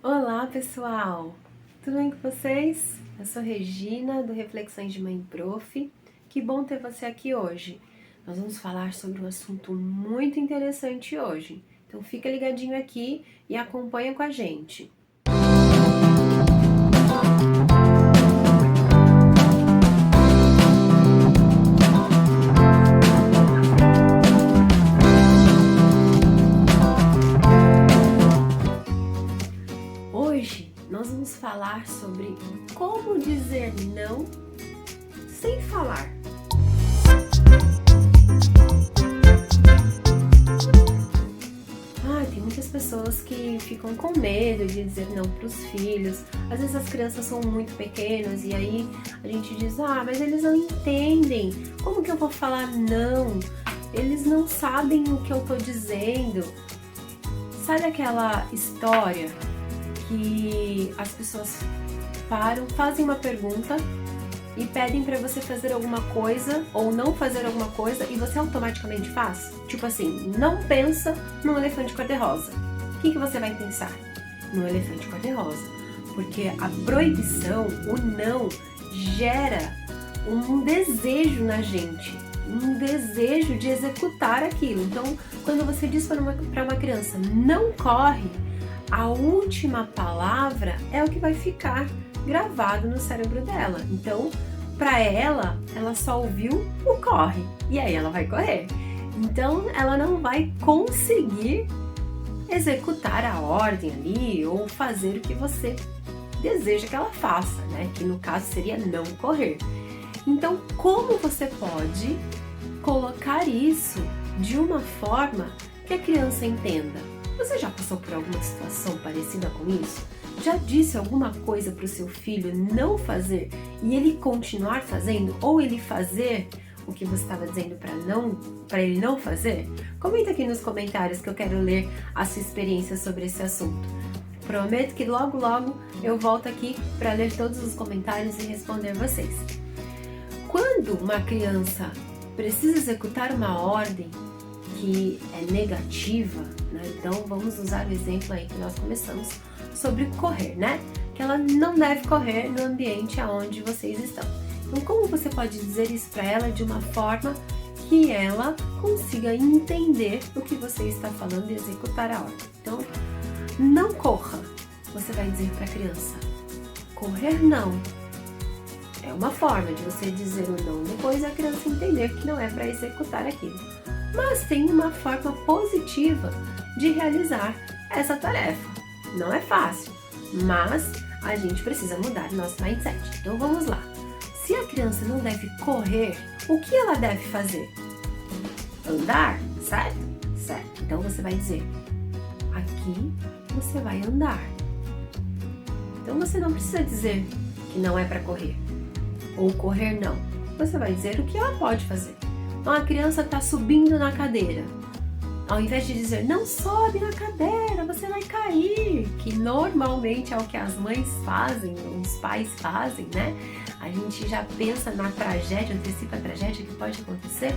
Olá, pessoal! Tudo bem com vocês? Eu sou Regina, do Reflexões de Mãe Prof. Que bom ter você aqui hoje. Nós vamos falar sobre um assunto muito interessante hoje. Então fica ligadinho aqui e acompanha com a gente. Hoje nós vamos falar sobre como dizer não sem falar. Tem muitas pessoas que ficam com medo de dizer não para os filhos. Às vezes as crianças são muito pequenas e aí a gente diz, mas eles não entendem. Como que eu vou falar não? Eles não sabem o que eu tô dizendo. Sabe aquela história que as pessoas param, fazem uma pergunta e pedem para você fazer alguma coisa ou não fazer alguma coisa e você automaticamente faz? Tipo assim, não pensa num elefante cor-de-rosa. O que você vai pensar? No elefante cor-de-rosa. Porque a proibição, o não, gera um desejo na gente, um desejo de executar aquilo. Então, quando você diz para uma criança, não corre, a última palavra é o que vai ficar gravado no cérebro dela. Então, para ela só ouviu o corre e aí ela vai correr. Então, ela não vai conseguir executar a ordem ali ou fazer o que você deseja que ela faça, né? Que no caso seria não correr. Então, como você pode colocar isso de uma forma que a criança entenda? Você já passou por alguma situação parecida com isso? Já disse alguma coisa para o seu filho não fazer e ele continuar fazendo? Ou ele fazer o que você estava dizendo para ele não fazer? Comenta aqui nos comentários que eu quero ler a sua experiência sobre esse assunto. Prometo que logo eu volto aqui para ler todos os comentários e responder vocês. Quando uma criança precisa executar uma ordem que é negativa, né? Então vamos usar o exemplo aí que nós começamos sobre correr, né? Que ela não deve correr no ambiente aonde vocês estão. Então como você pode dizer isso para ela de uma forma que ela consiga entender o que você está falando e executar a ordem? Então, não corra. Você vai dizer para a criança, correr não. É uma forma de você dizer o não, depois a criança entender que não é para executar aquilo. Mas tem uma forma positiva de realizar essa tarefa. Não é fácil, mas a gente precisa mudar nosso mindset. Então vamos lá. Se a criança não deve correr, o que ela deve fazer? Andar, certo? Certo. Então você vai dizer, aqui você vai andar. Então você não precisa dizer que não é para correr ou correr não. Você vai dizer o que ela pode fazer. Então a criança está subindo na cadeira. Ao invés de dizer, não sobe na cadeira, você vai cair, que normalmente é o que as mães fazem, os pais fazem, né? A gente já pensa na tragédia, antecipa a tragédia que pode acontecer.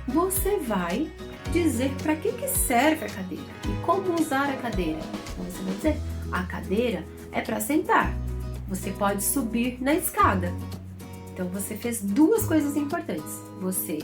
Você vai dizer para que serve a cadeira e como usar a cadeira. Então você vai dizer, a cadeira é para sentar. Você pode subir na escada. Então você fez duas coisas importantes. Você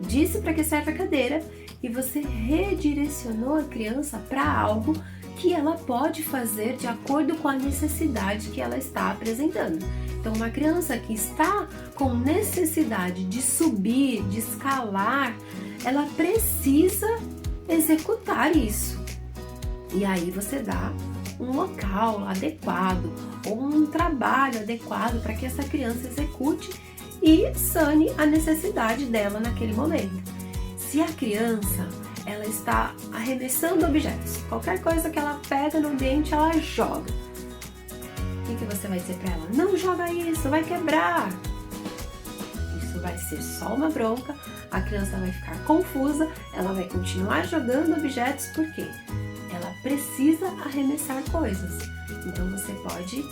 disse para que serve a cadeira e você redirecionou a criança para algo que ela pode fazer de acordo com a necessidade que ela está apresentando. Então, uma criança que está com necessidade de subir, de escalar, ela precisa executar isso. E aí você dá um local adequado ou um trabalho adequado para que essa criança execute e sane a necessidade dela naquele momento. Se a criança ela está arremessando objetos, qualquer coisa que ela pega no ambiente ela joga, o que você vai dizer para ela? Não joga isso, vai quebrar. Isso vai ser só uma bronca, a criança vai ficar confusa, ela vai continuar jogando objetos porque ela precisa arremessar coisas. Então você pode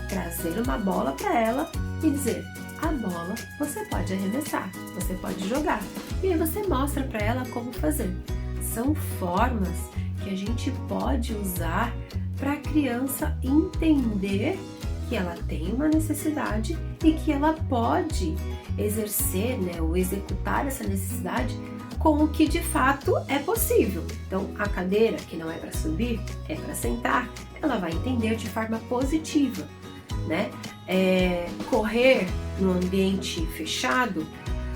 trazer uma bola para ela e dizer, a bola você pode arremessar, você pode jogar. E aí você mostra para ela como fazer. São formas que a gente pode usar para criança entender que ela tem uma necessidade e que ela pode exercer, né, ou executar essa necessidade com o que de fato é possível. Então, a cadeira que não é para subir, é para sentar, ela vai entender de forma positiva, né? Correr no ambiente fechado,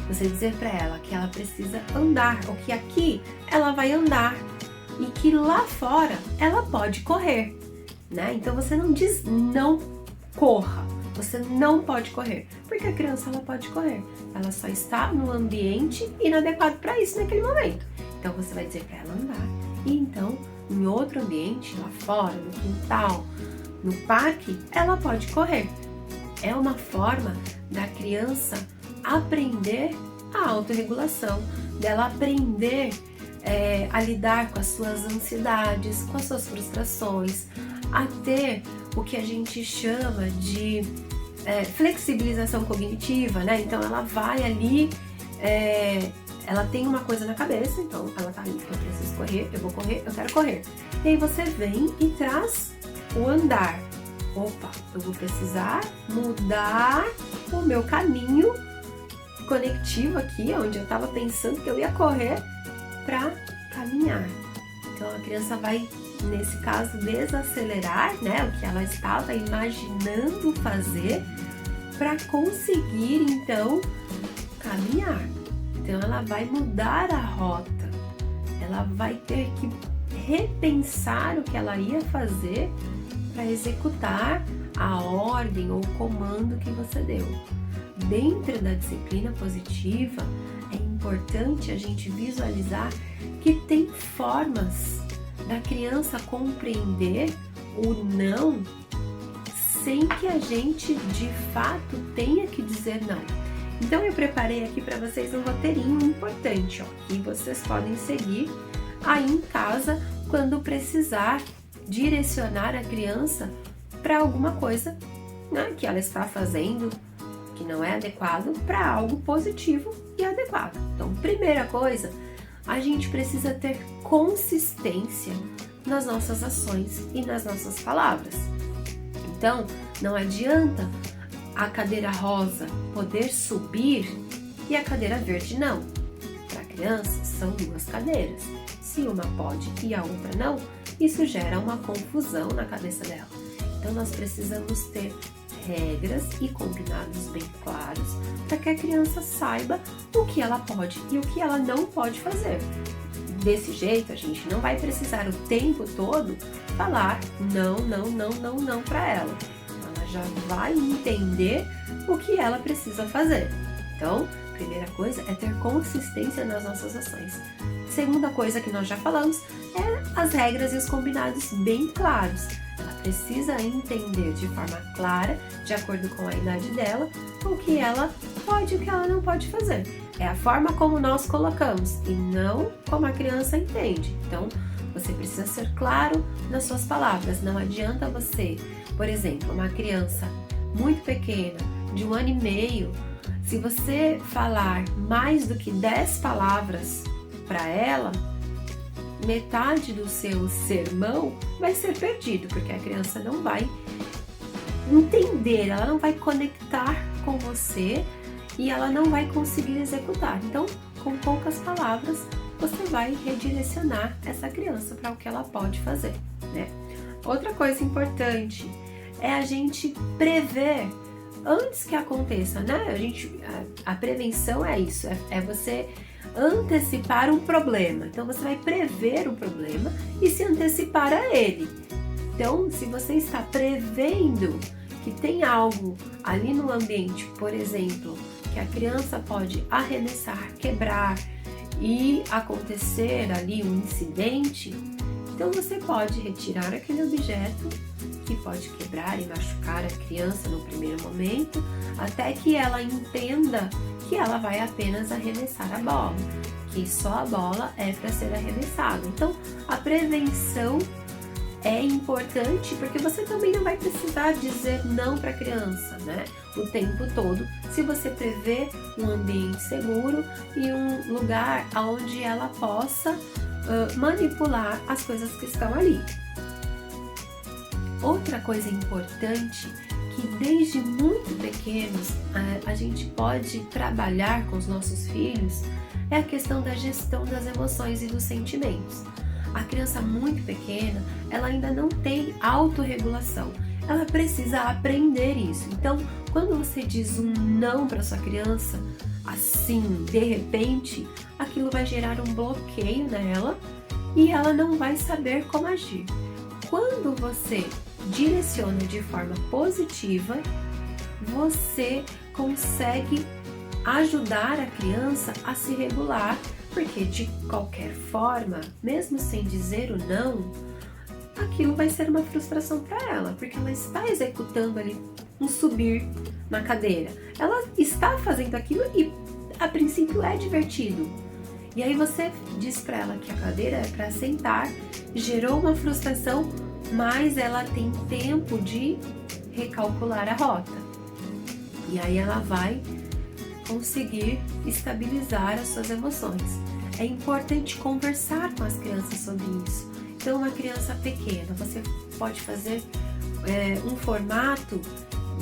você dizer para ela que ela precisa andar, ou que aqui ela vai andar e que lá fora ela pode correr, né? Então você não diz não corra, você não pode correr, porque a criança ela pode correr, ela só está no ambiente inadequado para isso naquele momento. Então você vai dizer para ela andar, e então em outro ambiente, lá fora, no quintal, no parque, ela pode correr. É uma forma da criança aprender a autorregulação, dela aprender a lidar com as suas ansiedades, com as suas frustrações, a ter o que a gente chama de flexibilização cognitiva, né? Então ela vai ali, ela tem uma coisa na cabeça, então ela tá ali, eu preciso correr, eu vou correr, eu quero correr. E aí você vem e traz o andar. Opa, eu vou precisar mudar o meu caminho conectivo aqui, onde eu estava pensando que eu ia correr, para caminhar. Então a criança vai, nesse caso, desacelerar, né, o que ela estava imaginando fazer para conseguir então caminhar. Então ela vai mudar a rota, ela vai ter que repensar o que ela ia fazer para executar a ordem ou o comando que você deu. Dentro da disciplina positiva, é importante a gente visualizar que tem formas da criança compreender o não sem que a gente de fato tenha que dizer não. Então eu preparei aqui para vocês um roteirinho importante, ó, que vocês podem seguir aí em casa quando precisar direcionar a criança para alguma coisa, né, que ela está fazendo que não é adequado para algo positivo e adequado. Então, primeira coisa, a gente precisa ter consistência nas nossas ações e nas nossas palavras. Então, não adianta a cadeira rosa poder subir e a cadeira verde não. Para a criança, são duas cadeiras. Se uma pode e a outra não, isso gera uma confusão na cabeça dela. Então, nós precisamos ter regras e combinados bem claros para que a criança saiba o que ela pode e o que ela não pode fazer. Desse jeito, a gente não vai precisar o tempo todo falar não para ela. Ela já vai entender o que ela precisa fazer. Então, primeira coisa é ter consistência nas nossas ações. Segunda coisa que nós já falamos é as regras e os combinados bem claros. Ela precisa entender de forma clara, de acordo com a idade dela, o que ela pode e o que ela não pode fazer. É a forma como nós colocamos e não como a criança entende. Então, você precisa ser claro nas suas palavras. Não adianta você, por exemplo, uma criança muito pequena, de 1 ano e meio, se você falar mais do que 10 palavras para ela, metade do seu sermão vai ser perdido, porque a criança não vai entender, ela não vai conectar com você e ela não vai conseguir executar. Então, com poucas palavras, você vai redirecionar essa criança para o que ela pode fazer, né? Outra coisa importante é a gente prever antes que aconteça, né? A prevenção é isso, é você antecipar um problema. Então você vai prever o problema e se antecipar a ele. Então, se você está prevendo que tem algo ali no ambiente, por exemplo, que a criança pode arremessar, quebrar e acontecer ali um incidente, então você pode retirar aquele objeto que pode quebrar e machucar a criança no primeiro momento, até que ela entenda que ela vai apenas arremessar a bola, que só a bola é para ser arremessada. Então, a prevenção é importante porque você também não vai precisar dizer não para a criança, né? O tempo todo, se você prevê um ambiente seguro e um lugar onde ela possa manipular as coisas que estão ali. Outra coisa importante que desde muito pequenos a gente pode trabalhar com os nossos filhos é a questão da gestão das emoções e dos sentimentos. A criança muito pequena, ela ainda não tem autorregulação, ela precisa aprender isso. Então, quando você diz um não para sua criança, assim, de repente, aquilo vai gerar um bloqueio nela e ela não vai saber como agir. Quando você direciona de forma positiva, você consegue ajudar a criança a se regular, porque de qualquer forma, mesmo sem dizer o não, aquilo vai ser uma frustração para ela, porque ela está executando ali um subir na cadeira. Ela está fazendo aquilo e a princípio é divertido. E aí você diz para ela que a cadeira é para sentar, gerou uma frustração, mas ela tem tempo de recalcular a rota. E aí ela vai conseguir estabilizar as suas emoções. É importante conversar com as crianças sobre isso. Então, uma criança pequena, você pode fazer um formato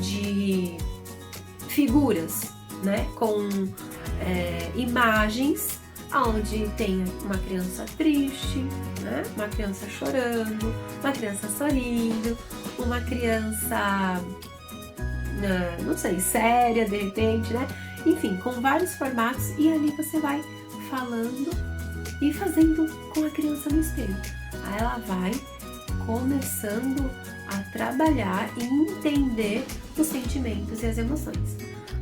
de figuras, né? Com imagens, onde tem uma criança triste, né? Uma criança chorando, uma criança sorrindo, uma criança, não sei, séria de repente, né? Enfim, com vários formatos, e ali você vai falando e fazendo com a criança no espelho. Aí ela vai começando a trabalhar e entender os sentimentos e as emoções.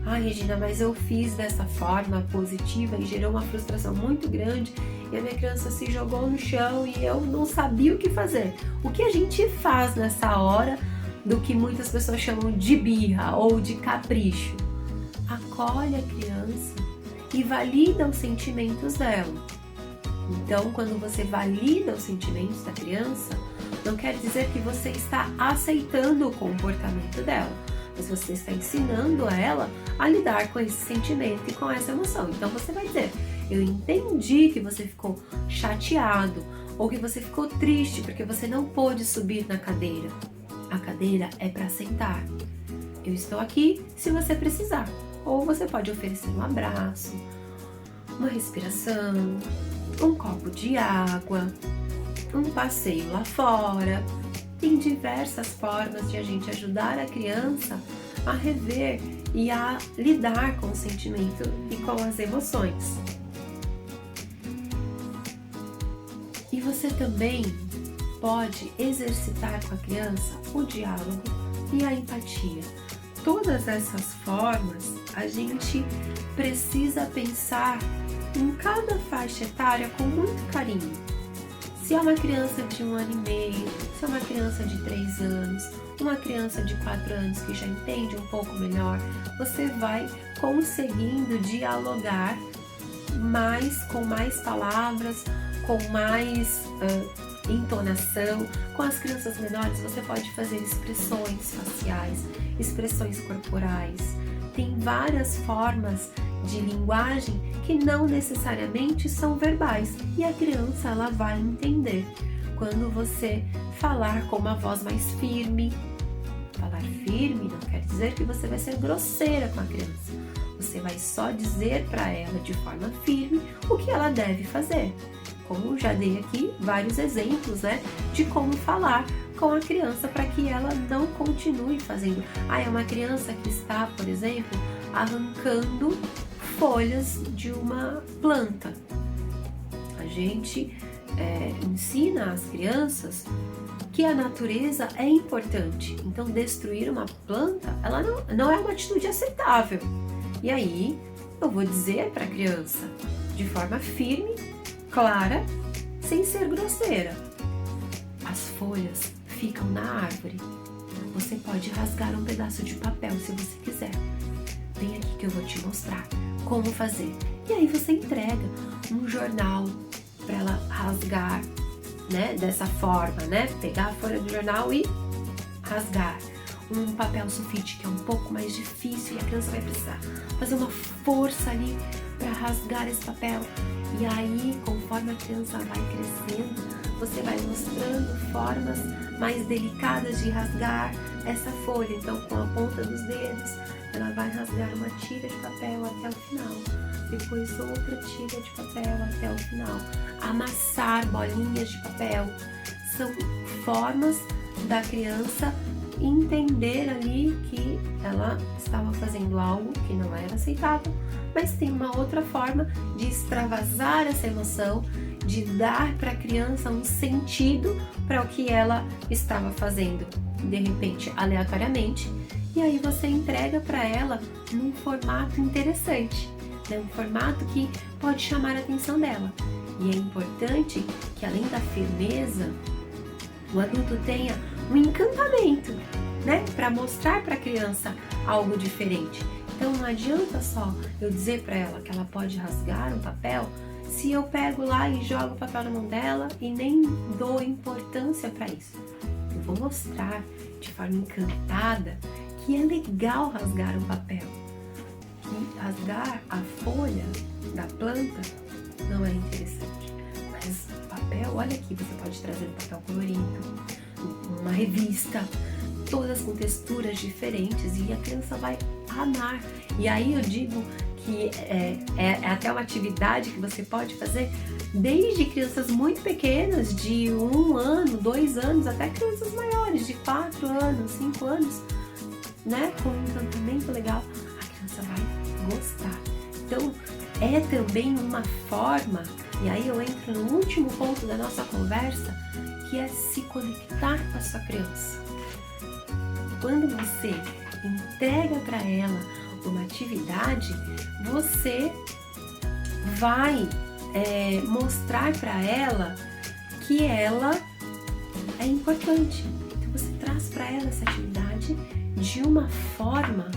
Regina, mas eu fiz dessa forma positiva e gerou uma frustração muito grande e a minha criança se jogou no chão e eu não sabia o que fazer. O que a gente faz nessa hora do que muitas pessoas chamam de birra ou de capricho? Acolhe a criança e valida os sentimentos dela. Então, quando você valida os sentimentos da criança, não quer dizer que você está aceitando o comportamento dela, mas você está ensinando ela a lidar com esse sentimento e com essa emoção. Então você vai dizer: eu entendi que você ficou chateado ou que você ficou triste porque você não pôde subir na cadeira. A cadeira é para sentar. Eu estou aqui se você precisar. Ou você pode oferecer um abraço, uma respiração, um copo de água, um passeio lá fora. Tem diversas formas de a gente ajudar a criança a rever e a lidar com o sentimento e com as emoções. E você também pode exercitar com a criança o diálogo e a empatia. Todas essas formas a gente precisa pensar em cada faixa etária com muito carinho. Se é uma criança de 1 ano e meio, se é uma criança de 3 anos, uma criança de 4 anos que já entende um pouco melhor, você vai conseguindo dialogar com mais palavras, com mais entonação. Com as crianças menores você pode fazer expressões faciais, expressões corporais. Tem várias formas de linguagem que não necessariamente são verbais e a criança ela vai entender. Quando você falar com uma voz mais firme, falar firme não quer dizer que você vai ser grosseira com a criança. Você vai só dizer para ela de forma firme o que ela deve fazer. Como já dei aqui vários exemplos, né, de como falar com a criança para que ela não continue fazendo. É uma criança que está, por exemplo, arrancando folhas de uma planta. A gente ensina às crianças que a natureza é importante. Então, destruir uma planta, ela não é uma atitude aceitável. E aí, eu vou dizer para a criança de forma firme, clara, sem ser grosseira: as folhas ficam na árvore. Você pode rasgar um pedaço de papel se você quiser. Vem aqui que eu vou te mostrar como fazer. E aí você entrega um jornal para ela rasgar, né? Dessa forma, né? Pegar a folha do jornal e rasgar. Um papel sulfite que é um pouco mais difícil e a criança vai precisar fazer uma força ali para rasgar esse papel. E aí, conforme a criança vai crescendo, você vai mostrando formas mais delicadas de rasgar essa folha. Então, com a ponta dos dedos, ela vai rasgar uma tira de papel até o final. Depois outra tira de papel até o final. Amassar bolinhas de papel. São formas da criança entender ali que ela estava fazendo algo que não era aceitável, mas tem uma outra forma de extravasar essa emoção, de dar para a criança um sentido para o que ela estava fazendo, de repente, aleatoriamente, e aí você entrega para ela num formato interessante, né? Um formato que pode chamar a atenção dela. E é importante que, além da firmeza, o adulto tenha um encantamento, né? Para mostrar para a criança algo diferente. Então não adianta só eu dizer para ela que ela pode rasgar um papel se eu pego lá e jogo o papel na mão dela e nem dou importância para isso. Eu vou mostrar de forma encantada que é legal rasgar um papel. Que rasgar a folha da planta não é interessante. Mas o papel, olha aqui, você pode trazer um papel colorido, uma revista, todas com texturas diferentes, e a criança vai amar. E aí eu digo que é até uma atividade que você pode fazer desde crianças muito pequenas, de 1 ano, 2 anos, até crianças maiores, de 4 anos, 5 anos, né? Com um encantamento legal, a criança vai gostar. Então, é também uma forma, e aí eu entro no último ponto da nossa conversa, que é se conectar com a sua criança. Quando você entrega para ela uma atividade, você vai mostrar para ela que ela é importante. Então você traz para ela essa atividade de uma forma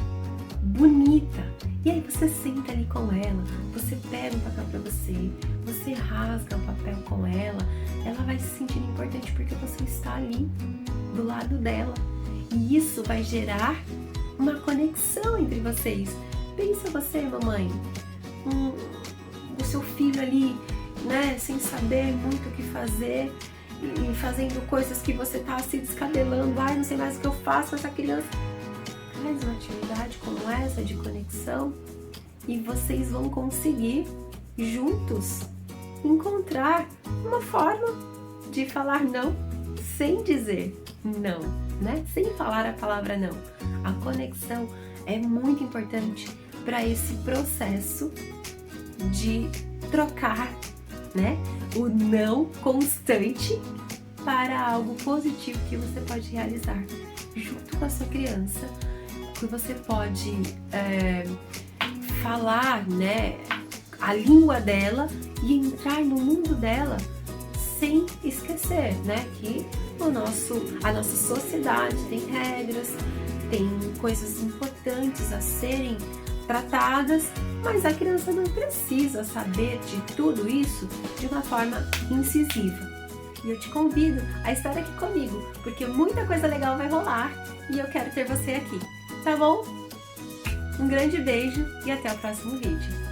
bonita. E aí você senta ali com ela, você pega um papel para você, você rasga o papel com ela, ela vai se sentir importante porque você está ali do lado dela. E isso vai gerar uma conexão entre vocês. Pensa você, mamãe, o seu filho ali, né, sem saber muito o que fazer e fazendo coisas que você tá se descabelando. Ai, não sei mais o que eu faço com essa criança. Faz uma atividade como essa de conexão e vocês vão conseguir juntos encontrar uma forma de falar não sem dizer não, né? Sem falar a palavra não. A conexão é muito importante para esse processo de trocar, né? O não constante para algo positivo que você pode realizar junto com a sua criança, que você pode falar, né, a língua dela e entrar no mundo dela sem esquecer, né, que a nossa sociedade tem regras, tem coisas importantes a serem tratadas, mas a criança não precisa saber de tudo isso de uma forma incisiva. E eu te convido a estar aqui comigo, porque muita coisa legal vai rolar e eu quero ter você aqui, tá bom? Um grande beijo e até o próximo vídeo.